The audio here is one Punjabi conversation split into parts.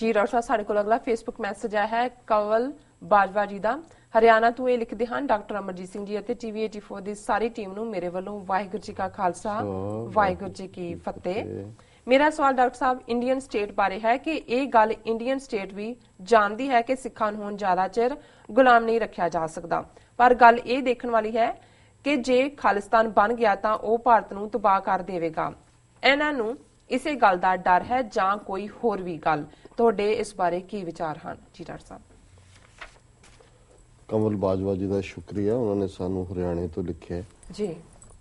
ਜੀ ਡਾਕਟਰ ਸਾਹਿਬ ਸਾਡੇ ਕੋਲ ਅਗਲਾ ਫੇਸਬੁੱਕ ਮੈਸੇਜ ਆਇਆ ਹੈ ਕਵਲ ਬਾਜਵਾ ਜੀ ਦਾ। ਹਰਿਆਣਾ ਤੋਂ ਇਹ ਲਿਖਦੇ ਹਨ, ਡਾਕਟਰ ਅਮਰਜੀਤ ਸਿੰਘ ਜੀ ਅਤੇ ਟੀਵੀ 84 ਦੀ ਸਾਰੀ ਟੀਮ ਨੂੰ ਮੇਰੇ ਵੱਲੋਂ ਵਾਹਿਗੁਰੂ ਜੀ ਕਾ ਖਾਲਸਾ ਵਾਹਿਗੁਰੂ ਜੀ ਕੀ ਫਤਿਹ। ਮੇਰਾ ਸਵਾਲ ਡਾਕਟਰ ਸਾਹਿਬ ਇੰਡੀਅਨ ਸਟੇਟ ਬਾਰੇ ਹੈ ਕਿ ਇਹ ਗੱਲ ਇੰਡੀਅਨ ਸਟੇਟ ਵੀ ਜਾਣਦੀ ਹੈ ਕਿ ਸਿੱਖਾਂ ਨੂੰ ਹੁਣ ਜ਼ਿਆਦਾ ਚਿਰ ਗੁਲਾਮ ਨਹੀਂ ਰੱਖਿਆ ਜਾ ਸਕਦਾ, ਪਰ ਗੱਲ ਇਹ ਦੇਖਣ ਵਾਲੀ ਹੈ ਕਿ ਜੇ ਖਾਲਿਸਤਾਨ ਬਣ ਗਿਆ ਤਾਂ ਉਹ ਭਾਰਤ ਨੂੰ ਤਬਾਹ ਕਰ ਦੇਵੇਗਾ। ਇਹਨਾਂ ਨੂੰ ਇਸੇ ਗੱਲ ਦਾ ਡਰ ਹੈ ਜਾਂ ਕੋਈ ਹੋਰ ਵੀ ਗੱਲ? ਤੁਹਾਡੇ ਇਸ ਬਾਰੇ ਕੀ ਵਿਚਾਰ ਹਨ ਜੀ ਡਾਕਟਰ ਸਾਹਿਬ? ਕਮਲ ਬਾਜਵਾ ਜੀ ਦਾ ਸ਼ੁਕਰੀਆ, ਉਹਨਾਂ ਨੇ ਸਾਨੂੰ ਹਰਿਆਣੇ ਤੋਂ ਲਿਖਿਆ ਜੀ।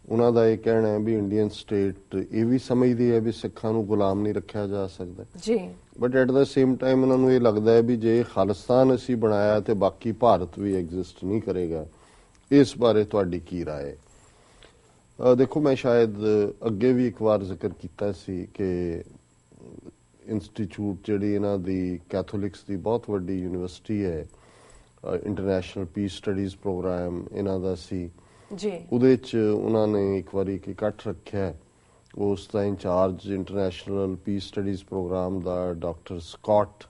ਉਹਨਾਂ ਦਾ ਇਹ ਕਹਿਣਾ ਹੈ ਵੀ ਇੰਡੀਅਨ ਸਟੇਟ ਇਹ ਵੀ ਸਮਝਦੀ ਹੈ ਵੀ ਸਿੱਖਾਂ ਨੂੰ ਗੁਲਾਮ ਨਹੀਂ ਰੱਖਿਆ ਜਾ ਸਕਦਾ ਜੀ, but at the same time ਉਹਨਾਂ ਨੂੰ ਇਹ ਲੱਗਦਾ ਹੈ ਵੀ ਜੇ ਖਾਲਿਸਤਾਨ ਅਸੀਂ ਬਣਾਇਆ ਤੇ ਬਾਕੀ ਭਾਰਤ ਵੀ ਐਗਜ਼ਿਸਟ ਨਹੀਂ ਕਰੇਗਾ। ਇਸ ਬਾਰੇ ਤੁਹਾਡੀ ਕੀ ਰਾਏ ਹੈ? ਦੇਖੋ, ਮੈਂ ਸ਼ਾਇਦ ਅੱਗੇ ਵੀ ਇੱਕ ਵਾਰ ਜ਼ਿਕਰ ਕੀਤਾ ਸੀ ਕਿ ਇੰਸਟੀਚਿਊਟ ਜਿਹੜੀ ਇਹਨਾਂ ਦੀ ਕੈਥੋਲਿਕਸ ਦੀ ਬਹੁਤ ਵੱਡੀ ਯੂਨੀਵਰਸਿਟੀ ਹੈ, ਇੰਟਰਨੈਸ਼ਨਲ ਪੀਸ ਸਟੱਡੀਜ਼ ਪ੍ਰੋਗਰਾਮ ਇਹਨਾਂ ਦਾ ਸੀ ਜੀ। ਉਹਦੇ 'ਚ ਉਹਨਾਂ ਨੇ ਇੱਕ ਵਾਰੀ ਇੱਕ ਇਕੱਠ ਰੱਖਿਆ, ਉਸ ਦਾ in charge international peace studies programme ਦਾ ਡਾਕਟਰ ਸਕਾਟ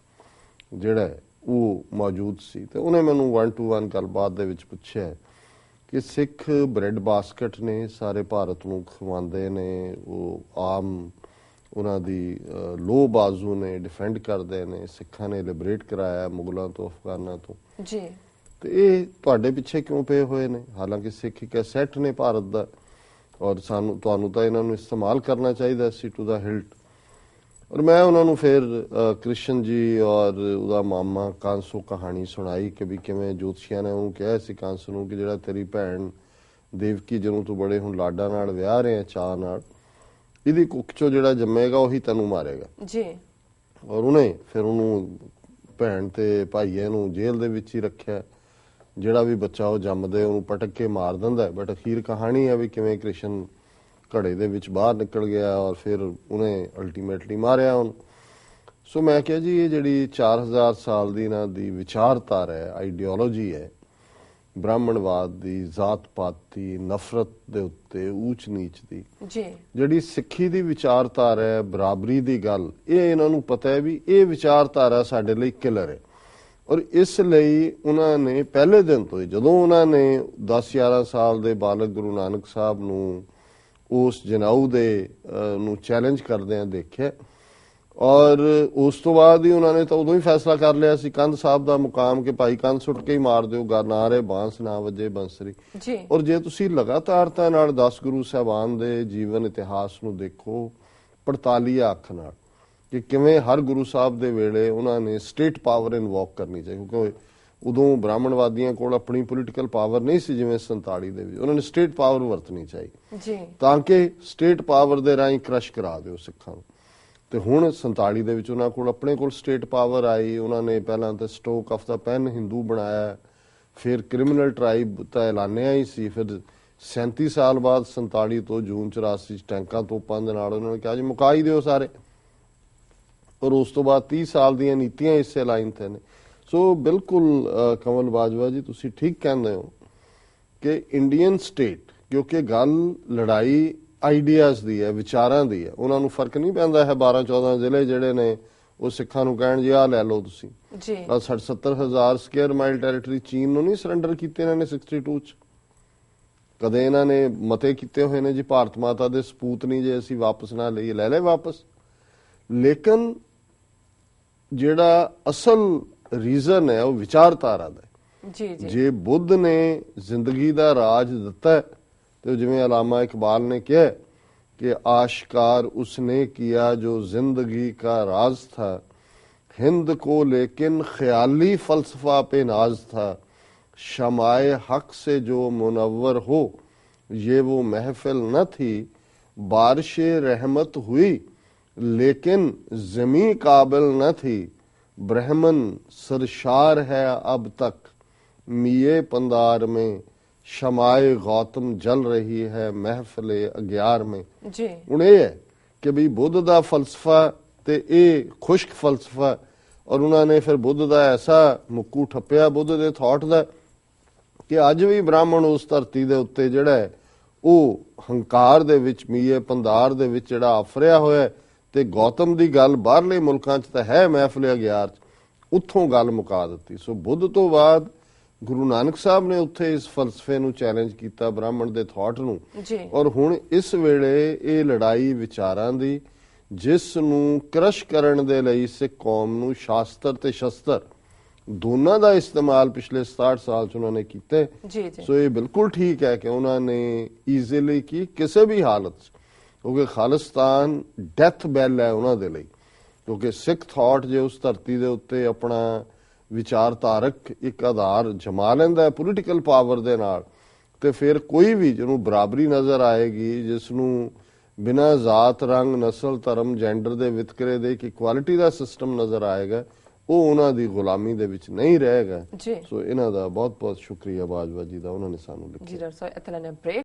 ਜਿਹੜਾ ਉਹ ਮੌਜੂਦ ਸੀ ਤੇ ਉਹਨੇ ਮੈਨੂੰ 1-to-1 ਗੱਲਬਾਤ ਦੇ ਵਿੱਚ ਪੁੱਛਿਆ ਕਿ ਸਿੱਖ ਬ੍ਰੈਡ ਬਾਸਕਟ ਨੇ, ਸਾਰੇ ਭਾਰਤ ਨੂੰ ਖਵਾਉਂਦੇ ਨੇ, ਉਹ ਆਮ ਉਹਨਾਂ ਦੀ ਲੋ ਬਾਜ਼ੂ ਨੇ, ਡਿਫੈਂਡ ਕਰਦੇ ਨੇ, ਸਿੱਖਾਂ ਨੇ ਲਿਬਰੇਟ ਕਰਾਇਆ ਮੁਗਲਾਂ ਤੋਂ, ਅਫਗਾਨਾਂ ਤੋਂ ਜੀ, ਤੇ ਇਹ ਤੁਹਾਡੇ ਪਿੱਛੇ ਕਿਉਂ ਪਏ ਹੋਏ ਨੇ? ਹਾਲਾਂਕਿ ਸਿੱਖ ਇੱਕ ਐਸੈਟ ਨੇ ਭਾਰਤ ਦਾ ਔਰ ਤੁਹਾਨੂੰ ਤਾਂ ਇਹਨਾਂ ਨੂੰ ਇਸਤੇਮਾਲ ਕਰਨਾ ਚਾਹੀਦਾ ਸੀ ਟੂ ਦਾ ਹਿਲਟ। ਔਰ ਮੈਂ ਉਹਨਾਂ ਨੂੰ ਫਿਰ ਕ੍ਰਿਸ਼ਨ ਜੀ ਔਰ ਉਹਦਾ ਮਾਮਾ ਕਾਂਸੋ ਕਹਾਣੀ ਸੁਣਾਈ ਕਿ ਵੀ ਕਿਵੇਂ ਜੋਤਸ਼ੀਆਂ ਨੇ ਉਹਨੂੰ ਕਿਹਾ ਸੀ ਕਾਂਸ ਨੂੰ ਕਿ ਜਿਹੜਾ ਤੇਰੀ ਭੈਣ ਦੇਵਕੀ ਜਿਹਨੂੰ ਤੂੰ ਬੜੇ ਹੁਣ ਲਾਡਾਂ ਨਾਲ ਵਿਆਹ ਰਹੇ ਚਾਅ ਨਾਲ, ਇਹਦੀ ਕੁੱਖ ਚੋਂ ਜਿਹੜਾ ਜੰਮੇਗਾ ਉਹੀ ਤੈਨੂੰ ਮਾਰੇਗਾ ਜੀ। ਔਰ ਉਹਨੇ ਫਿਰ ਉਹਨੂੰ ਭੈਣ ਤੇ ਭਾਈਏ ਨੂੰ ਜੇਲ੍ਹ ਦੇ ਵਿੱਚ ਹੀ ਰੱਖਿਆ। ਜਿਹੜਾ ਵੀ ਬੱਚਾ ਉਹ ਜੰਮਦੇ ਉਹਨੂੰ ਪਟਕ ਕੇ ਮਾਰ ਦਿੰਦਾ, ਬਟ ਅਖੀਰ ਕਹਾਣੀ ਹੈ ਵੀ ਕਿਵੇਂ ਕ੍ਰਿਸ਼ਨ ਘੜੇ ਦੇ ਵਿੱਚ ਬਾਹਰ ਨਿਕਲ ਗਿਆ ਔਰ ਫਿਰ ਉਹਨੇ ਅਲਟੀਮੇਟਲੀ ਮਾਰਿਆ ਉਹਨੂੰ। ਸੋ ਮੈਂ ਕਿਹਾ ਜੀ ਇਹ ਜਿਹੜੀ 4000 ਸਾਲ ਦੀ ਇਹਨਾਂ ਦੀ ਵਿਚਾਰਧਾਰਾ ਹੈ, ਆਈਡੀਓਲੋਜੀ ਹੈ, ਬ੍ਰਾਹਮਣਵਾਦ ਦੀ, ਜ਼ਾਤ ਪਾਤ ਦੀ, ਨਫ਼ਰਤ ਦੇ ਉੱਤੇ, ਊਚ ਨੀਚ ਦੀ, ਜਿਹੜੀ ਸਿੱਖੀ ਦੀ ਵਿਚਾਰਧਾਰਾ ਹੈ, ਬਰਾਬਰੀ ਦੀ ਗੱਲ, ਇਹ ਇਹਨਾਂ ਨੂੰ ਪਤਾ ਹੈ ਵੀ ਇਹ ਵਿਚਾਰਧਾਰਾ ਸਾਡੇ ਲਈ ਕਿਲਰ ਹੈ। ਔਰ ਇਸ ਲਈ ਉਹਨਾਂ ਨੇ ਪਹਿਲੇ ਦਿਨ ਤੋਂ ਹੀ, ਜਦੋਂ ਉਹਨਾਂ ਨੇ 10-11 ਸਾਲ ਦੇ ਬਾਲਕ ਗੁਰੂ ਨਾਨਕ ਸਾਹਿਬ ਨੂੰ ਉਸ ਜਨਾਊ ਦੇ ਨੂੰ ਚੈਲੰਜ ਕਰਦਿਆਂ ਦੇਖਿਆ ਔਰ ਉਸ ਤੋਂ ਬਾਅਦ ਹੀ ਉਹਨਾਂ ਨੇ ਤਾਂ ਉਦੋਂ ਹੀ ਫੈਸਲਾ ਕਰ ਲਿਆ ਸੀ ਕੰਧ ਸਾਹਿਬ ਦਾ ਮੁਕਾਮ ਕਿ ਭਾਈ ਕੰਧ ਸੁੱਟ ਕੇ ਹੀ ਮਾਰ ਦਿਓ, ਨਾ ਰੇ ਬਾਂਸ ਨਾ ਵੱਜੇ ਬੰਸਰੀ। ਔਰ ਜੇ ਤੁਸੀਂ ਲਗਾਤਾਰਤਾ ਨਾਲ 10 ਗੁਰੂ ਸਾਹਿਬਾਨ ਦੇ ਜੀਵਨ ਇਤਿਹਾਸ ਨੂੰ ਦੇਖੋ 45 ਅੱਖ ਨਾਲ ਕਿ ਕਿਵੇਂ ਹਰ ਗੁਰੂ ਸਾਹਿਬ ਦੇ ਵੇਲੇ ਉਹਨਾਂ ਨੇ ਸਟੇਟ ਪਾਵਰ ਇਨਵੋਕ ਕਰਨੀ ਚਾਹੀਦੀ, ਕਿਉਂਕਿ ਉਦੋਂ ਬ੍ਰਾਹਮਣਵਾਦੀਆਂ ਕੋਲ ਆਪਣੀ ਪੋਲੀਟੀਕਲ ਪਾਵਰ ਨਹੀਂ ਸੀ ਜਿਵੇਂ 47 ਦੇ ਵਿੱਚ। ਉਹਨਾਂ ਨੇ ਸਟੇਟ ਪਾਵਰ ਵਰਤਣੀ ਚਾਹੀਦੀ ਤਾਂ ਕਿ ਸਟੇਟ ਪਾਵਰ ਦੇ ਰਾਹੀਂ ਕ੍ਰਸ਼ ਕਰਾ ਦਿਓ ਸਿੱਖਾਂ ਨੂੰ। ਤੇ ਹੁਣ 47 ਦੇ ਵਿੱਚ ਉਹਨਾਂ ਕੋਲ ਆਪਣੇ ਕੋਲ ਸਟੇਟ ਪਾਵਰ ਆਈ। ਉਹਨਾਂ ਨੇ ਪਹਿਲਾਂ ਤਾਂ stroke of the pen Hindu ਬਣਾਇਆ, ਫਿਰ ਕ੍ਰਿਮੀਨਲ ਟ੍ਰਾਈਬ ਤਾਂ ਐਲਾਨਿਆ ਹੀ ਸੀ, ਫਿਰ 37 ਸਾਲ ਬਾਅਦ 47 ਤੋਂ ਜੂਨ 84 ਟੈਂਕਾਂ ਤੋਪਾਂ ਦੇ ਨਾਲ ਉਹਨਾਂ ਨੇ ਕਿਹਾ ਜੀ ਮੁਕਾ ਹੀ ਦਿਓ ਸਾਰੇ। ਔਰ ਉਸ ਤੋਂ ਬਾਅਦ 30 ਸਾਲ ਦੀਆਂ ਨੀਤੀਆਂ ਇਸੇ ਲਾਈਨ ਤੇ ਨੇ। ਸੋ ਬਿਲਕੁਲ ਕਮਲ ਬਾਜਵਾ ਜੀ ਤੁਸੀਂ ਠੀਕ ਕਹਿੰਦੇ ਹੋ ਕਿ ਇੰਡੀਅਨ ਸਟੇਟ, ਕਿਉਂਕਿ ਗੱਲ ਲੜਾਈ ਆਈਡੀਆਜ਼ ਦੀ ਹੈ, ਵਿਚਾਰਾਂ ਦੀ ਹੈ, ਉਹਨਾਂ ਨੂੰ ਫਰਕ ਨਹੀਂ ਪੈਂਦਾ ਹੈ 12-14 ਜ਼ਿਲ੍ਹੇ ਜਿਹੜੇ ਨੇ ਉਹ ਸਿੱਖਾਂ ਨੂੰ ਕਹਿਣ ਜੀ ਆਹ ਲੈ ਲਓ ਤੁਸੀਂ। 60-70 ਹਜ਼ਾਰ ਸਕੁਅਰ ਮਾਈਲ ਟੈਰੀਟਰੀ ਚੀਨ ਨੂੰ ਨਹੀਂ ਸਰੈਂਡਰ ਕੀਤੇ ਇਹਨਾਂ ਨੇ 62 ਚ। ਕਦੇ ਇਹਨਾਂ ਨੇ ਮਤੇ ਕੀਤੇ ਹੋਏ ਨੇ ਜੀ ਭਾਰਤ ਮਾਤਾ ਦੇ ਸਪੂਤ ਨਹੀਂ, ਜੇ ਅਸੀਂ ਵਾਪਸ ਨਾ ਲਈਏ ਲੈ ਲੈ ਵਾਪਸ। ਲੇਕਿਨ ਜਿਹੜਾ ਅਸਲ ਰੀਜ਼ਨ ਹੈ ਉਹ ਵਿਚਾਰਧਾਰਾ ਦਾ। ਜੇ ਬੁੱਧ ਨੇ ਜ਼ਿੰਦਗੀ ਦਾ ਰਾਜ ਦਿੱਤਾ तो जिवें अलामा इकबाल ने कहा कि आश्कार उसने किया जो जिंदगी का राज था, हिंद को लेकिन ख्याली फलसफा पे नाज था, शमाए हक से जो मुनव्वर हो ये वो महफिल न थी, बारिश रहमत हुई लेकिन ज़मी काबिल न थी, ब्रह्मन सरशार है अब तक मिये पंदार में, शमाए गौतम जल रही है महफिले अग्यार में। ਹੁਣ ਇਹ ਹੈ ਕਿ ਵੀ ਬੁੱਧ ਦਾ ਫਲਸਫਾ ਤੇ ਇਹ ਖੁਸ਼ਕ ਫਲਸਫਾ, ਔਰ ਉਹਨਾਂ ਨੇ ਫਿਰ ਬੁੱਧ ਦਾ ਐਸਾ ਮੁੱਕੂ ਠੱਪਿਆ ਬੁੱਧ ਦੇ ਥਾਟ ਦਾ ਕਿ ਅੱਜ ਵੀ ਬ੍ਰਾਹਮਣ ਉਸ ਧਰਤੀ ਦੇ ਉੱਤੇ ਜਿਹੜਾ ਹੈ ਉਹ ਹੰਕਾਰ ਦੇ ਵਿੱਚ, ਮੀਏ ਪੰਦਾਰ ਦੇ ਵਿੱਚ ਜਿਹੜਾ ਆਫਰਿਆ ਹੋਇਆ ਤੇ ਗੌਤਮ ਦੀ ਗੱਲ ਬਾਹਰਲੇ ਮੁਲਕਾਂ 'ਚ ਤਾਂ ਹੈ ਮਹਿਫਿਲ ਅਗਿਆਰ 'ਚ, ਉੱਥੋਂ ਗੱਲ ਮੁਕਾ ਦਿੱਤੀ। ਸੋ ਬੁੱਧ ਤੋਂ ਬਾਅਦ ਗੁਰੂ ਨਾਨਕ ਸਾਹਿਬ ਨੇ ਉੱਥੇ ਇਸ ਫਲਸਫੇ ਨੂੰ ਚੈਲੰਜ ਕੀਤਾ, ਬ੍ਰਾਹਮਣ ਦੇ ਥਾਟ ਨੂੰ। ਜੀ। ਔਰ ਹੁਣ ਇਸ ਵੇਲੇ ਇਹ ਲੜਾਈ ਵਿਚਾਰਾਂ ਦੀ, ਜਿਸ ਨੂੰ ਕ੍ਰਸ਼ ਕਰਨ ਦੇ ਲਈ ਸਿੱਖ ਕੌਮ ਨੂੰ ਸ਼ਾਸਤਰ ਤੇ ਸ਼ਸਤਰ ਦੋਨਾਂ ਦਾ ਇਸਤੇਮਾਲ ਪਿਛਲੇ 67 ਸਾਲ 'ਚ ਉਹਨਾਂ ਨੇ ਕੀਤੇ। ਜੀ ਜੀ। ਸੋ ਇਹ ਬਿਲਕੁਲ ਠੀਕ ਹੈ ਕਿ ਉਹਨਾਂ ਨੇ ਈਜ਼ੀਲੀ ਕੀ ਕਿਸੇ ਵੀ ਹਾਲਤ 'ਚ, ਕਿਉਂਕਿ ਖਾਲਿਸਤਾਨ ਡੈਥ ਬੈਲ ਹੈ ਉਹਨਾਂ ਦੇ ਲਈ, ਕਿਉਂਕਿ ਸਿੱਖ ਥਾਟ ਜੇ ਉਸ ਧਰਤੀ ਦੇ ਉੱਤੇ ਆਪਣਾ ਵਿਚਾਰਧਾਰਕ ਇੱਕ ਆਧਾਰ ਜਮਾ ਲੈਂਦਾ ਹੈ ਪੋਲੀਟੀਕਲ ਪਾਵਰ ਦੇ ਨਾਲ, ਤੇ ਫਿਰ ਕੋਈ ਵੀ ਜਿਹਨੂੰ ਬਰਾਬਰੀ ਨਜ਼ਰ ਆਏਗੀ, ਜਿਸ ਨੂੰ ਬਿਨਾਂ ਜ਼ਾਤ, ਰੰਗ, ਨਸਲ, ਧਰਮ, ਜੈਂਡਰ ਦੇ ਵਿਤਕਰੇ ਦੇ ਇੱਕ ਇਕੁਆਲਿਟੀ ਦਾ ਸਿਸਟਮ ਨਜ਼ਰ ਆਏਗਾ, ਉਹ ਉਹਨਾਂ ਦੀ ਗੁਲਾਮੀ ਦੇ ਵਿੱਚ ਨਹੀਂ ਰਹੇਗਾ। ਜੀ। ਸੋ ਇਹਨਾਂ ਦਾ ਬਹੁਤ ਬਹੁਤ ਸ਼ੁਕਰੀਆ ਬਾਜਵਾ ਜੀ ਦਾ, ਉਹਨਾਂ ਨੇ ਸਾਨੂੰ ਲਿਖਿਆ। ਜੀ ਡਾਕਟਰ ਸਾਹਿਬ, ਇਤਨਾ ਨੇ ਬ੍ਰੇਕ